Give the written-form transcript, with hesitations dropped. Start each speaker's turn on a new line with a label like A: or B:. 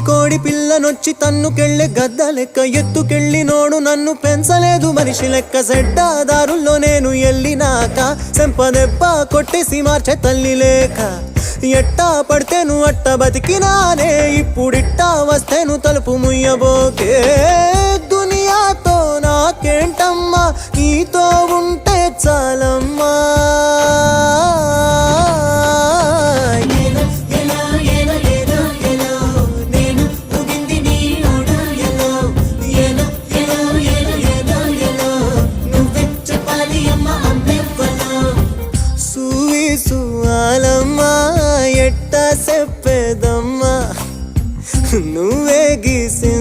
A: కోడి పిల్లనొచ్చి తన్నుకెళ్ళే గద్ద లెక్క ఎత్తుకెళ్ళి నోడు నన్ను పెంచలేదు మనిషి లెక్క సెడ్డాదారుల్లో నేను ఎల్లినాక సెంపదెబ్బ కొట్టేసి మార్చే తల్లి లేక ఎట్టా పడితేను అట్ట బతికినానే ఇప్పుడిట్టా వస్తేను తలుపు ముయ్యబోకే దునియాతో నాకేంటమ్మా నీతో ఉంటే చాలమ్మా చెప్పేదమ్మా నువ్వే గీసి